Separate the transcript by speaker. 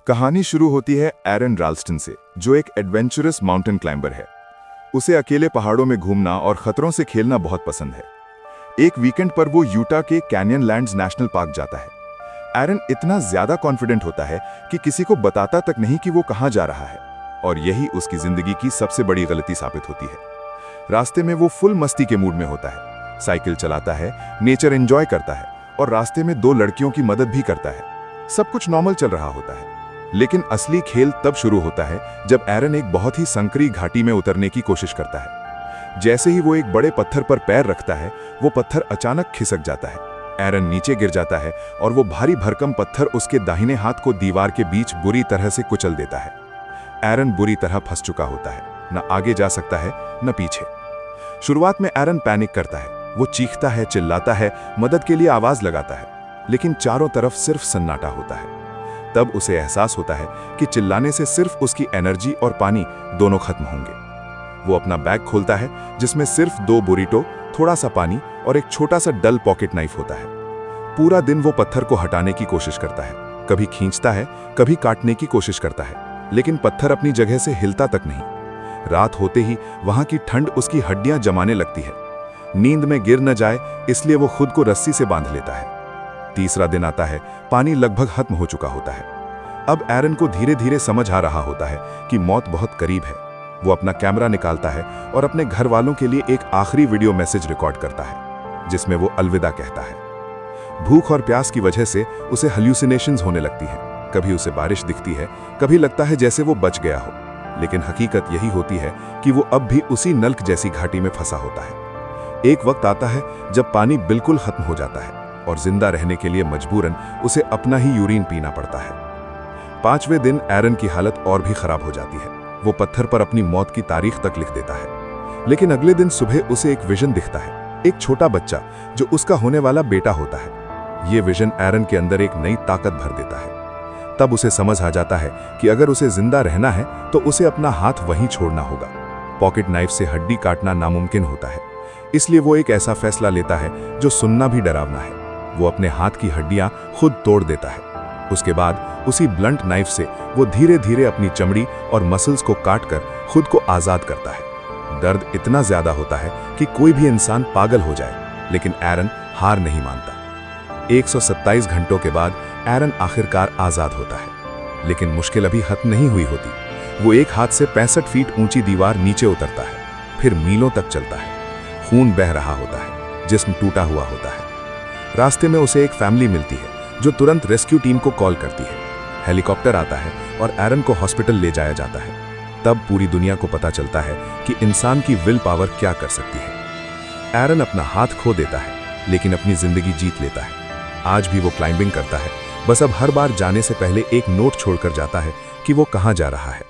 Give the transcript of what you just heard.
Speaker 1: कहानी शुरू होती है एरन राल्स्टन से, जो एक एडवेंचरस माउंटेन क्लाइंबर है। उसे अकेले पहाड़ों में घूमना और खतरों से खेलना बहुत पसंद है। एक वीकेंड पर वो यूटा के कैनियनलैंड्स नेशनल पार्क जाता है। एरन इतना ज्यादा कॉन्फिडेंट होता है कि किसी को बताता तक नहीं कि वो कहाँ जा रहा है, और यही उसकी जिंदगी की सबसे बड़ी गलती साबित होती है। रास्ते में वो फुल मस्ती के मूड में होता है, साइकिल चलाता है, नेचर एंजॉय करता है और रास्ते में दो लड़कियों की मदद भी करता है। सब कुछ नॉर्मल चल रहा होता है, लेकिन असली खेल तब शुरू होता है जब एरन एक बहुत ही संकरी घाटी में उतरने की कोशिश करता है। जैसे ही वो एक बड़े पत्थर पर पैर रखता है, वो पत्थर अचानक खिसक जाता है। एरन नीचे गिर जाता है और वो भारी भरकम पत्थर उसके दाहिने हाथ को दीवार के बीच बुरी तरह से कुचल देता है। एरन बुरी तरह फंस चुका होता है, न आगे जा सकता है न पीछे। शुरुआत में एरन पैनिक करता है, वो चीखता है, चिल्लाता है, मदद के लिए आवाज लगाता है, लेकिन चारों तरफ सिर्फ सन्नाटा होता है। तब उसे एहसास होता है कि चिल्लाने से सिर्फ उसकी एनर्जी और पानी दोनों खत्म होंगे। वो अपना बैग खोलता है, जिसमें सिर्फ 2 बुरीटो, थोड़ा सा पानी और एक छोटा सा डल पॉकेट नाइफ होता है। पूरा दिन वो पत्थर को हटाने की कोशिश करता है, कभी खींचता है, कभी काटने की कोशिश करता है, लेकिन पत्थर अपनी जगह से हिलता तक नहीं। रात होते ही वहां की ठंड उसकी हड्डियां जमाने लगती है। नींद में गिर न जाए इसलिए वो खुद को रस्सी से बांध लेता है। तीसरा दिन आता है, पानी लगभग खत्म हो चुका होता है। अब एरन को धीरे धीरे समझ आ रहा होता है कि मौत बहुत करीब है। वो अपना कैमरा निकालता है और अपने घर वालों के लिए एक आखिरी वीडियो मैसेज रिकॉर्ड करता है, जिसमें वो अलविदा कहता है। भूख और प्यास की वजह से उसे हेल्यूसिनेशंस होने लगती हैं। कभी उसे बारिश दिखती है, कभी लगता है जैसे वो बच गया हो, लेकिन हकीकत यही होती है कि वो अब भी उसी नल्क जैसी घाटी में फंसा होता है। एक वक्त आता है जब पानी बिल्कुल खत्म हो जाता है और जिंदा रहने के लिए मजबूरन उसे अपना ही यूरिन पीना पड़ता है। 5वें दिन एरन की हालत और भी खराब हो जाती है। वो पत्थर पर अपनी मौत की तारीख तक लिख देता है, लेकिन अगले दिन सुबह उसे एक विजन दिखता है, एक छोटा बच्चा जो उसका होने वाला बेटा होता है। ये विजन एरन के अंदर एक नई ताकत भर देता है। तब उसे समझ आ जाता है कि अगर उसे जिंदा रहना है तो उसे अपना हाथ वहीं छोड़ना होगा। पॉकेट नाइफ से हड्डी काटना नामुमकिन होता है, इसलिए वो एक ऐसा फैसला लेता है जो सुनना भी डरावना है। वो अपने हाथ की हड्डियां खुद तोड़ देता है। उसके बाद उसी ब्लंट नाइफ से वो धीरे धीरे अपनी चमड़ी और मसल्स को काटकर खुद को आजाद करता है। दर्द इतना ज्यादा होता है कि कोई भी इंसान पागल हो जाए, लेकिन एरन हार नहीं मानता। 127 घंटों के बाद एरन आखिरकार आजाद होता है, लेकिन मुश्किल अभी खत्म नहीं हुई होती। वो एक हाथ से 65 फीट ऊंची दीवार नीचे उतरता है, फिर मीलों तक चलता है। खून बह रहा होता है, जिस्म टूटा हुआ होता है। रास्ते में उसे एक फैमिली मिलती है जो तुरंत रेस्क्यू टीम को कॉल करती है। हेलीकॉप्टर आता है और एरन को हॉस्पिटल ले जाया जाता है। तब पूरी दुनिया को पता चलता है कि इंसान की विल पावर क्या कर सकती है। एरन अपना हाथ खो देता है, लेकिन अपनी जिंदगी जीत लेता है। आज भी वो क्लाइंबिंग करता है, बस अब हर बार जाने से पहले एक नोट छोड़कर जाता है कि वो कहाँ जा रहा है।